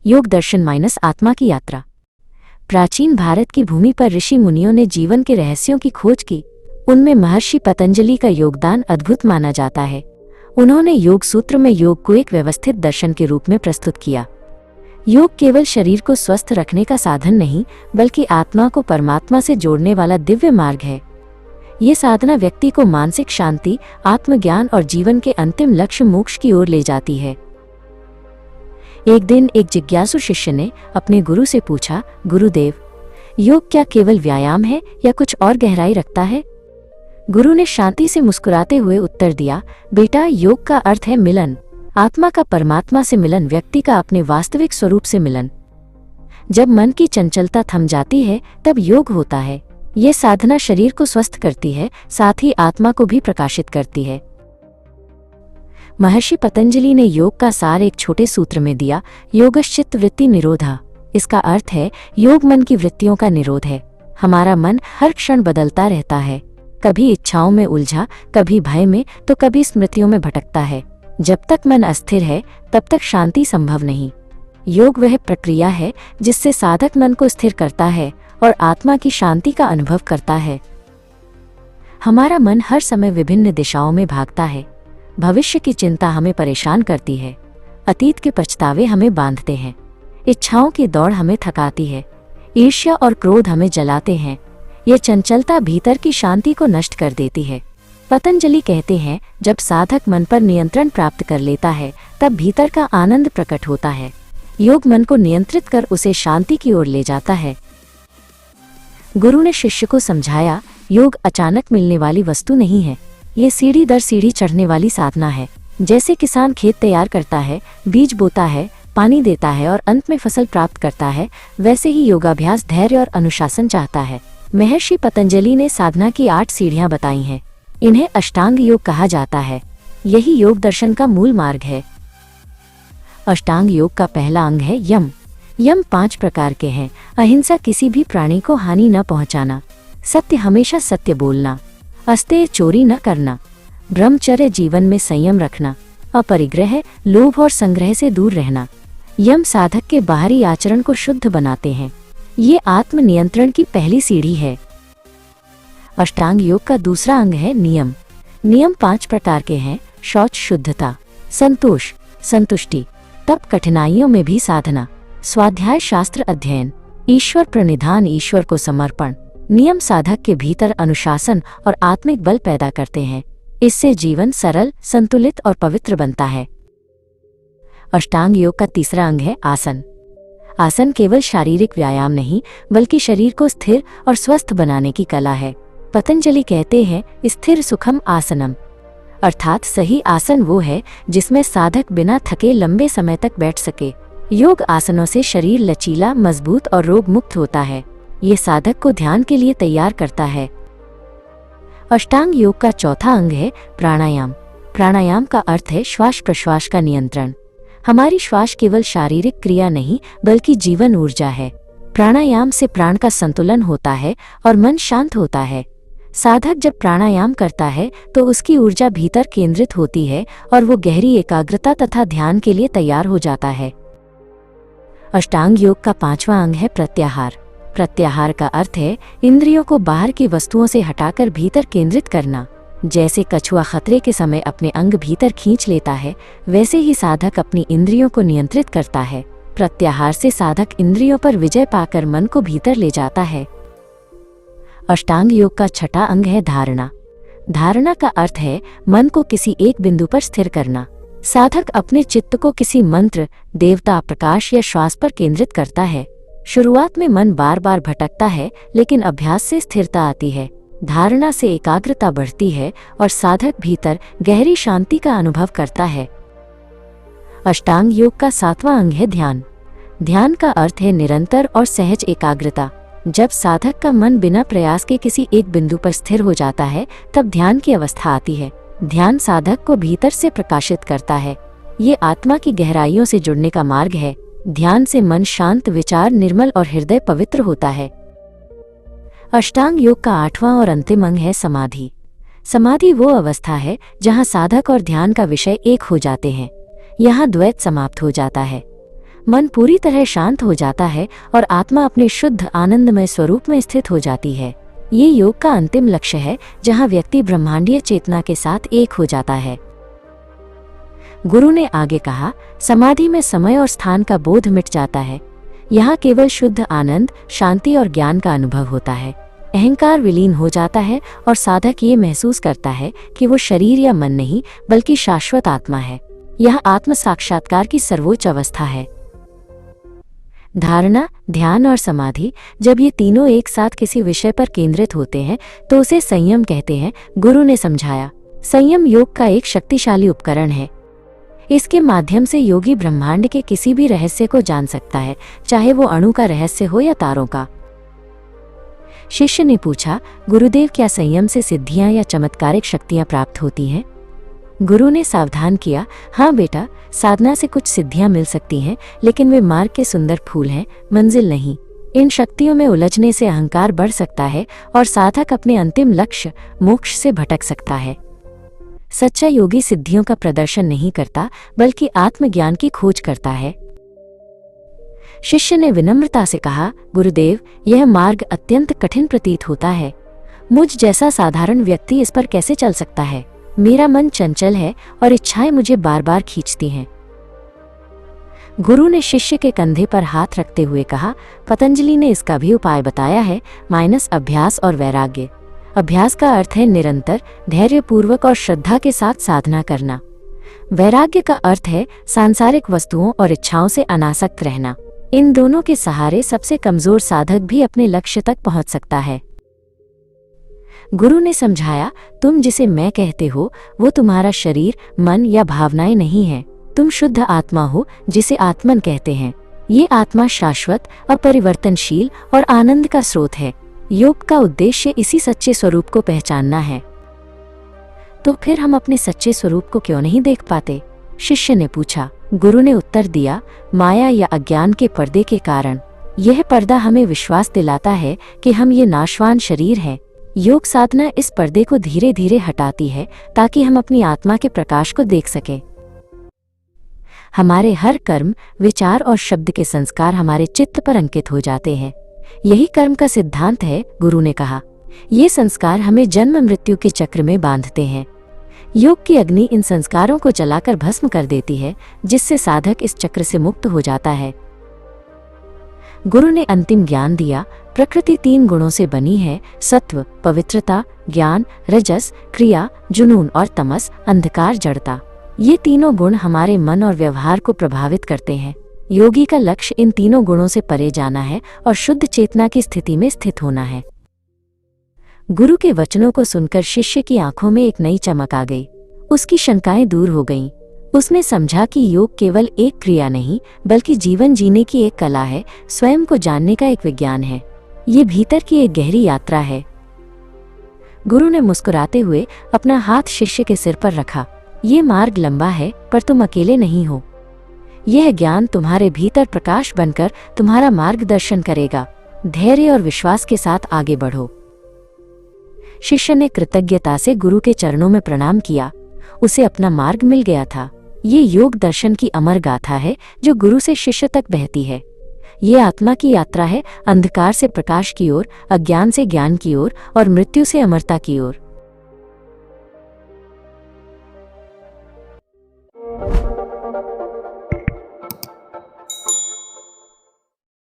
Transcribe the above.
योग दर्शन माइनस आत्मा की यात्रा। प्राचीन भारत की भूमि पर ऋषि मुनियों ने जीवन के रहस्यों की खोज की। उनमें महर्षि पतंजलि का योगदान अद्भुत माना जाता है। उन्होंने योग सूत्र में योग को एक व्यवस्थित दर्शन के रूप में प्रस्तुत किया। योग केवल शरीर को स्वस्थ रखने का साधन नहीं, बल्कि आत्मा को परमात्मा से जोड़ने वाला दिव्य मार्ग है। ये साधना व्यक्ति को मानसिक शांति, आत्मज्ञान और जीवन के अंतिम लक्ष्य मोक्ष की ओर ले जाती है। एक दिन एक जिज्ञासु शिष्य ने अपने गुरु से पूछा, गुरुदेव, योग क्या केवल व्यायाम है या कुछ और गहराई रखता है? गुरु ने शांति से मुस्कुराते हुए उत्तर दिया, बेटा, योग का अर्थ है मिलन। आत्मा का परमात्मा से मिलन, व्यक्ति का अपने वास्तविक स्वरूप से मिलन। जब मन की चंचलता थम जाती है तब योग होता है। ये साधना शरीर को स्वस्थ करती है, साथ ही आत्मा को भी प्रकाशित करती है। महर्षि पतंजलि ने योग का सार एक छोटे सूत्र में दिया, योगश्चित्त वृत्ति निरोधा। इसका अर्थ है योग मन की वृत्तियों का निरोध है। हमारा मन हर क्षण बदलता रहता है, कभी इच्छाओं में उलझा, कभी भय में, तो कभी स्मृतियों में भटकता है। जब तक मन अस्थिर है तब तक शांति संभव नहीं। योग वह प्रक्रिया है जिससे साधक मन को स्थिर करता है और आत्मा की शांति का अनुभव करता है। हमारा मन हर समय विभिन्न दिशाओं में भागता है। भविष्य की चिंता हमें परेशान करती है, अतीत के पछतावे हमें बांधते हैं, इच्छाओं की दौड़ हमें थकाती है, ईर्ष्या और क्रोध हमें जलाते हैं। ये चंचलता भीतर की शांति को नष्ट कर देती है। पतंजलि कहते हैं, जब साधक मन पर नियंत्रण प्राप्त कर लेता है तब भीतर का आनंद प्रकट होता है। योग मन को नियंत्रित कर उसे शांति की ओर ले जाता है। गुरु ने शिष्य को समझाया, योग अचानक मिलने वाली वस्तु नहीं है, ये सीढ़ी दर सीढ़ी चढ़ने वाली साधना है। जैसे किसान खेत तैयार करता है, बीज बोता है, पानी देता है और अंत में फसल प्राप्त करता है, वैसे ही योगाभ्यास धैर्य और अनुशासन चाहता है। महर्षि पतंजलि ने साधना की 8 सीढ़ियां बताई हैं। इन्हें अष्टांग योग कहा जाता है। यही योग दर्शन का मूल मार्ग है। अष्टांग योग का पहला अंग है यम। यम 5 प्रकार के हैं। अहिंसा, किसी भी प्राणी को हानि न पहुंचाना। सत्य, हमेशा सत्य बोलना। अस्तेय, चोरी न करना। ब्रह्मचर्य, जीवन में संयम रखना। अपरिग्रह, लोभ और संग्रह से दूर रहना। यम साधक के बाहरी आचरण को शुद्ध बनाते हैं। ये आत्म नियंत्रण की पहली सीढ़ी है। अष्टांग योग का दूसरा अंग है नियम। नियम 5 प्रकार के हैं। शौच, शुद्धता। संतोष, संतुष्टि। तप, कठिनाइयों में भी साधना। स्वाध्याय, शास्त्र अध्ययन। ईश्वर प्रणिधान, ईश्वर को समर्पण। नियम साधक के भीतर अनुशासन और आत्मिक बल पैदा करते हैं। इससे जीवन सरल, संतुलित और पवित्र बनता है। अष्टांग योग का तीसरा अंग है आसन। आसन केवल शारीरिक व्यायाम नहीं, बल्कि शरीर को स्थिर और स्वस्थ बनाने की कला है। पतंजलि कहते हैं, स्थिर सुखम आसनम, अर्थात सही आसन वो है जिसमें साधक बिना थके लंबे समय तक बैठ सके। योग आसनों से शरीर लचीला, मजबूत और रोग मुक्त होता है। ये साधक को ध्यान के लिए तैयार करता है। अष्टांग योग का चौथा अंग है प्राणायाम। प्राणायाम का अर्थ है श्वास प्रश्वास का नियंत्रण। हमारी श्वास केवल शारीरिक क्रिया नहीं, बल्कि जीवन ऊर्जा है। प्राणायाम से प्राण का संतुलन होता है और मन शांत होता है। साधक जब प्राणायाम करता है तो उसकी ऊर्जा भीतर केंद्रित होती है और वो गहरी एकाग्रता तथा ध्यान के लिए तैयार हो जाता है। अष्टांग योग का 5वां अंग है प्रत्याहार। प्रत्याहार का अर्थ है इंद्रियों को बाहर की वस्तुओं से हटाकर भीतर केंद्रित करना। जैसे कछुआ खतरे के समय अपने अंग भीतर खींच लेता है, वैसे ही साधक अपनी इंद्रियों को नियंत्रित करता है। प्रत्याहार से साधक इंद्रियों पर विजय पाकर मन को भीतर ले जाता है। अष्टांग योग का 6वां अंग है धारणा। धारणा का अर्थ है मन को किसी एक बिंदु पर स्थिर करना। साधक अपने चित्त को किसी मंत्र, देवता, प्रकाश या श्वास पर केंद्रित करता है। शुरुआत में मन बार बार भटकता है, लेकिन अभ्यास से स्थिरता आती है। धारणा से एकाग्रता बढ़ती है और साधक भीतर गहरी शांति का अनुभव करता है। अष्टांग योग का 7वां अंग है ध्यान। ध्यान का अर्थ है निरंतर और सहज एकाग्रता। जब साधक का मन बिना प्रयास के किसी एक बिंदु पर स्थिर हो जाता है, तब ध्यान की अवस्था आती है। ध्यान साधक को भीतर से प्रकाशित करता है। ये आत्मा की गहराइयों से जुड़ने का मार्ग है। ध्यान से मन शांत, विचार निर्मल और हृदय पवित्र होता है। अष्टांग योग का 8वां और अंतिम अंग है समाधि। समाधि वो अवस्था है जहाँ साधक और ध्यान का विषय एक हो जाते हैं। यहाँ द्वैत समाप्त हो जाता है। मन पूरी तरह शांत हो जाता है और आत्मा अपने शुद्ध आनंदमय स्वरूप में स्थित हो जाती है। ये योग का अंतिम लक्ष्य है, जहाँ व्यक्ति ब्रह्मांडीय चेतना के साथ एक हो जाता है। गुरु ने आगे कहा, समाधि में समय और स्थान का बोध मिट जाता है। यहाँ केवल शुद्ध आनंद, शांति और ज्ञान का अनुभव होता है। अहंकार विलीन हो जाता है और साधक ये महसूस करता है कि वो शरीर या मन नहीं, बल्कि शाश्वत आत्मा है। यह आत्म साक्षात्कार की सर्वोच्च अवस्था है। धारणा, ध्यान और समाधि, जब ये तीनों एक साथ किसी विषय पर केंद्रित होते हैं तो उसे संयम कहते हैं। गुरु ने समझाया, संयम योग का एक शक्तिशाली उपकरण है। इसके माध्यम से योगी ब्रह्मांड के किसी भी रहस्य को जान सकता है, चाहे वो अणु का रहस्य हो या तारों का। शिष्य ने पूछा, गुरुदेव, क्या संयम से सिद्धियां या चमत्कारिक शक्तियां प्राप्त होती हैं? गुरु ने सावधान किया, हाँ बेटा, साधना से कुछ सिद्धियां मिल सकती हैं, लेकिन वे मार्ग के सुंदर फूल हैं, मंजिल नहीं। इन शक्तियों में उलझने से अहंकार बढ़ सकता है और साधक अपने अंतिम लक्ष्य मोक्ष से भटक सकता है। सच्चा योगी सिद्धियों का प्रदर्शन नहीं करता, बल्कि आत्मज्ञान की खोज करता है। शिष्य ने विनम्रता से कहा, गुरुदेव, यह मार्ग अत्यंत कठिन प्रतीत होता है। मुझ जैसा साधारण व्यक्ति इस पर कैसे चल सकता है? मेरा मन चंचल है और इच्छाएं मुझे बार बार खींचती हैं। गुरु ने शिष्य के कंधे पर हाथ रखते हुए कहा, पतंजलि ने इसका भी उपाय बताया है, अभ्यास और वैराग्य। अभ्यास का अर्थ है निरंतर, धैर्यपूर्वक और श्रद्धा के साथ साधना करना। वैराग्य का अर्थ है सांसारिक वस्तुओं और इच्छाओं से अनासक्त रहना। इन दोनों के सहारे सबसे कमजोर साधक भी अपने लक्ष्य तक पहुंच सकता है। गुरु ने समझाया, तुम जिसे मैं कहते हो वो तुम्हारा शरीर, मन या भावनाएं नहीं है। तुम शुद्ध आत्मा हो, जिसे आत्मन कहते हैं। ये आत्मा शाश्वत, अपरिवर्तनशील और आनंद का स्रोत है। योग का उद्देश्य इसी सच्चे स्वरूप को पहचानना है। तो फिर हम अपने सच्चे स्वरूप को क्यों नहीं देख पाते? शिष्य ने पूछा। गुरु ने उत्तर दिया, माया या अज्ञान के पर्दे के कारण। यह पर्दा हमें विश्वास दिलाता है कि हम ये नाशवान शरीर हैं। योग साधना इस पर्दे को धीरे धीरे हटाती है, ताकि हम अपनी आत्मा के प्रकाश को देख सकें। हमारे हर कर्म, विचार और शब्द के संस्कार हमारे चित्त पर अंकित हो जाते हैं। यही कर्म का सिद्धांत है, गुरु ने कहा। ये संस्कार हमें जन्म मृत्यु के चक्र में बांधते हैं। योग की अग्नि इन संस्कारों को जलाकर भस्म कर देती है, जिससे साधक इस चक्र से मुक्त हो जाता है। गुरु ने अंतिम ज्ञान दिया, प्रकृति 3 गुणों से बनी है, सत्व, पवित्रता, ज्ञान, रजस, क्रिया, जुनून और तमस, अंधकार, जड़ता। ये तीनों गुण हमारे मन और व्यवहार को प्रभावित करते हैं। योगी का लक्ष्य इन तीनों गुणों से परे जाना है और शुद्ध चेतना की स्थिति में स्थित होना है। गुरु के वचनों को सुनकर शिष्य की आंखों में एक नई चमक आ गई। उसकी शंकाएं दूर हो गईं। उसने समझा कि योग केवल एक क्रिया नहीं, बल्कि जीवन जीने की एक कला है, स्वयं को जानने का एक विज्ञान है। ये भीतर की एक गहरी यात्रा है। गुरु ने मुस्कुराते हुए अपना हाथ शिष्य के सिर पर रखा। ये मार्ग लंबा है, पर तुम अकेले नहीं हो। यह ज्ञान तुम्हारे भीतर प्रकाश बनकर तुम्हारा मार्गदर्शन करेगा। धैर्य और विश्वास के साथ आगे बढ़ो। शिष्य ने कृतज्ञता से गुरु के चरणों में प्रणाम किया। उसे अपना मार्ग मिल गया था। ये योग दर्शन की अमर गाथा है, जो गुरु से शिष्य तक बहती है। ये आत्मा की यात्रा है, अंधकार से प्रकाश की ओर, अज्ञान से ज्ञान की ओर और मृत्यु से अमरता की ओर।